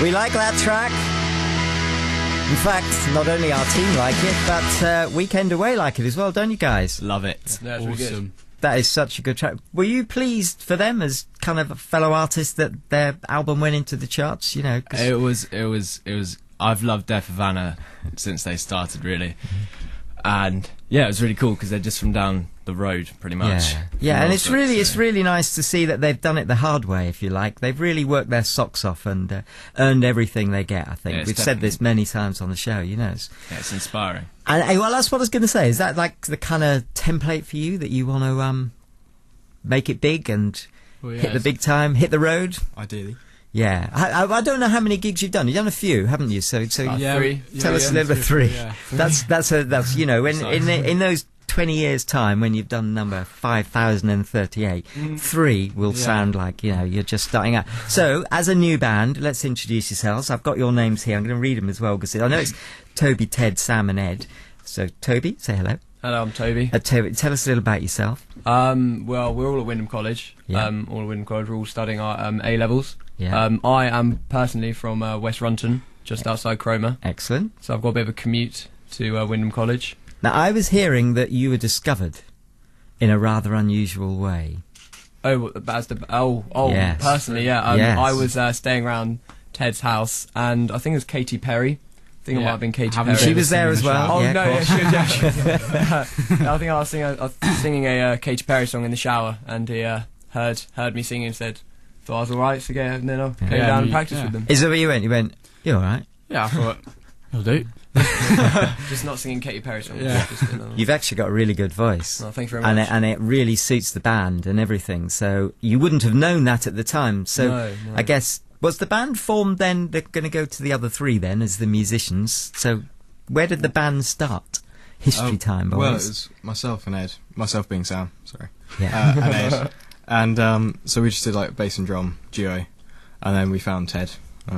We like that track. In fact, not only our team like it, but Weekend Away like it as well, don't you guys? Love it. Yeah, it's really good. That is such a good track. Were you pleased for them as kind of fellow artists that their album went into the charts? You know, 'cause It was. I've loved Death of Anna since they started, really, and yeah, it was really cool because they're just from down the road, pretty much. Yeah, and it's really nice to see that they've done it the hard way, if you like. They've really worked their socks off and earned everything they get. I think we've said this many times on the show. You know, it's inspiring. And well, that's what I was going to say. Is that like the kind of template for you that you want to make it big and hit the big time, hit the road? Ideally. Yeah, I don't know how many gigs you've done. You've done a few, haven't you? So Yeah, three. Tell us a little bit. Three. Yeah. That's you know, in those 20 years' time when you've done number 5,038, three will sound like, you know, you're just starting out. So, as a new band, let's introduce yourselves. I've got your names here. I'm going to read them as well because I know it's Toby, Ted, Sam, and Ed. So, Toby, say hello. Hello, I'm Toby. Toby, tell us a little about yourself. Well, we're all at Wyndham College. Yeah. All at Wyndham College. We're all studying our A levels. Yeah. I am personally from West Runton, just outside Cromer. Excellent. So I've got a bit of a commute to Wyndham College. Now, I was hearing that you were discovered in a rather unusual way. Oh, as the Yes. personally, yeah. Yes. I was staying around Ted's house, and I think it was Katy Perry. I think it might have been Katy Perry. She was there as well. Oh yeah, no, of yeah, course. she was. I think I was singing a Katy Perry song in the shower, and he heard me singing and said, "Thought I was alright," so yeah, and then I came down and practiced with them. Is that where you went? You went, you're alright. Yeah, I thought, it'll do. Just not singing Katy Perry songs. Yeah. You've actually got a really good voice. Oh, thank you very much. And it really suits the band and everything. So you wouldn't have known that at the time. So No. I guess, was the band formed then? They're going to go to the other three then as the musicians. So where did the band start? History time, boys. Well, it was myself and Ed. Myself being Sam, sorry. Yeah. And Ed. And so we just did like bass and drum duo. And then we found Ted.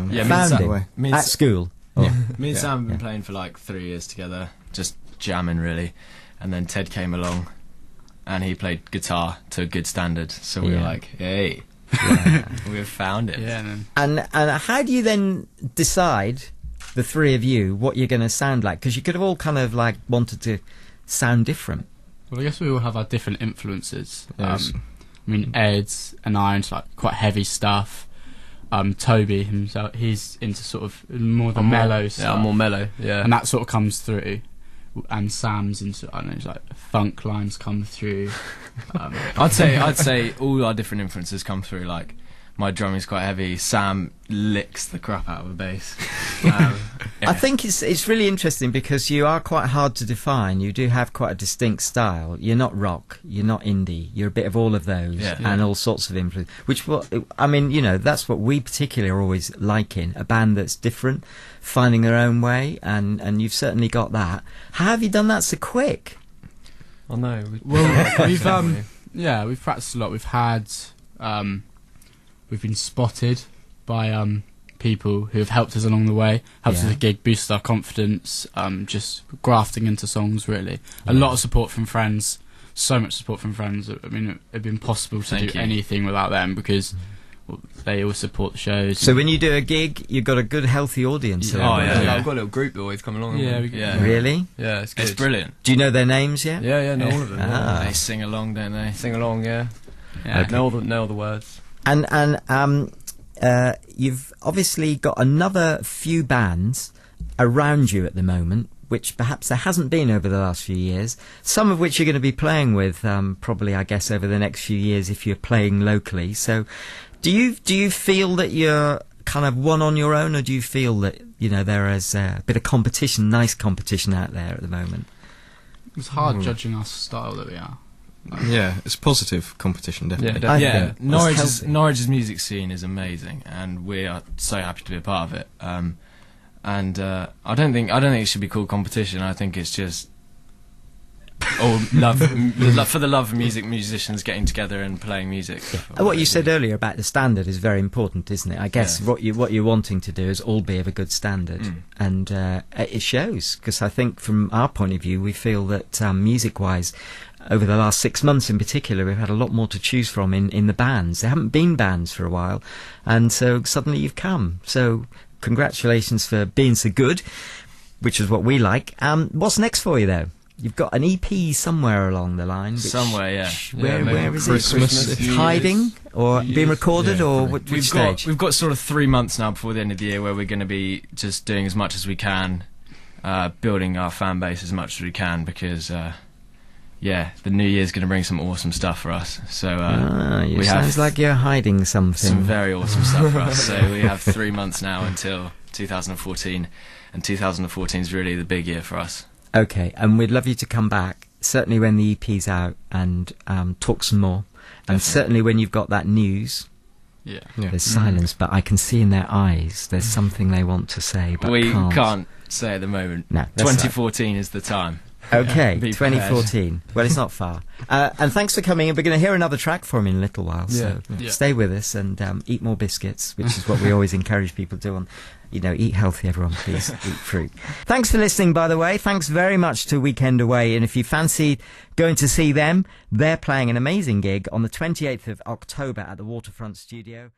Yeah, Found that him way. at school. Yeah. Me and Yeah. Sam have been playing for like 3 years together, just jamming really, and then Ted came along, and he played guitar to a good standard. So we were like, "Hey, we've found it." Yeah, and then And how do you then decide, the three of you, what you're going to sound like? Because you could have all kind of like wanted to sound different. Well, I guess we all have our different influences. Yes. I mean, Ed and I into like quite heavy stuff. Toby himself, he's into sort of more the mellow stuff. Yeah, I'm more mellow. Yeah. And that sort of comes through. And Sam's into, I don't know, like funk lines come through. I'd say all our different influences come through. Like, my drumming's quite heavy. Sam licks the crap out of a bass. I think it's really interesting because you are quite hard to define. You do have quite a distinct style. You're not rock, you're not indie. You're a bit of all of those and all sorts of influence. Which, I mean, you know, that's what we particularly are always liking. A band that's different, finding their own way, and you've certainly got that. How have you done that so quick? Oh no. Well, we've practiced a lot. We've had, we've been spotted by people who have helped us along the way, helped us with the gig, boosted our confidence, just grafting into songs really. A lot of support from friends, so much support from friends. I mean, it'd be impossible to do anything without them because they always support the shows. So when you do a gig, you've got a good, healthy audience. I've got a little group that always come along. Yeah. Really? Yeah, it's good. It's brilliant. Do you know their names yet? Yeah, know all of them. Ah. They sing along, don't they? Sing along, yeah. Yeah. Know all the words. And you've obviously got another few bands around you at the moment, which perhaps there hasn't been over the last few years, some of which you're going to be playing with probably, I guess, over the next few years if you're playing locally. So do you feel that you're kind of one on your own, or do you feel that, you know, there is a bit of competition, nice competition out there at the moment? It's hard judging our style that we are. yeah, it's positive competition, definitely. I Yeah, think it's healthy. Norwich's music scene is amazing, and we are so happy to be a part of it. And I don't think it should be called competition. I think it's just love for the love of music, musicians getting together and playing music. What you said earlier about the standard is very important, isn't it? I guess what you're wanting to do is all be of a good standard, and it shows, because I think from our point of view, we feel that music-wise, over the last 6 months in particular, we've had a lot more to choose from in the bands. There haven't been bands for a while, and so suddenly you've come. So congratulations for being so good, which is what we like. What's next for you, though? You've got an EP somewhere along the line. Somewhere, yeah. Where is Christmas. it? Hiding or being recorded, or which stage? We've got sort of 3 months now before the end of the year where we're going to be just doing as much as we can, building our fan base as much as we can, because the new year's going to bring some awesome stuff for us. So sounds like you're hiding something. Some very awesome stuff for us. So we have 3 months now until 2014, and 2014 is really the big year for us. Okay, and we'd love you to come back, certainly when the EP's out, and talk some more. And certainly when you've got that news, there's silence, but I can see in their eyes there's something they want to say, but we can't say at the moment. No, 2014 is the time. Okay, Be 2014. Well, it's not far. And thanks for coming, and we're going to hear another track from you in a little while, so stay with us and eat more biscuits, which is what we always encourage people to do. Eat healthy, everyone, please. Eat fruit. Thanks for listening, by the way. Thanks very much to Weekend Away, and if you fancied going to see them, they're playing an amazing gig on the 28th of October at the Waterfront Studio.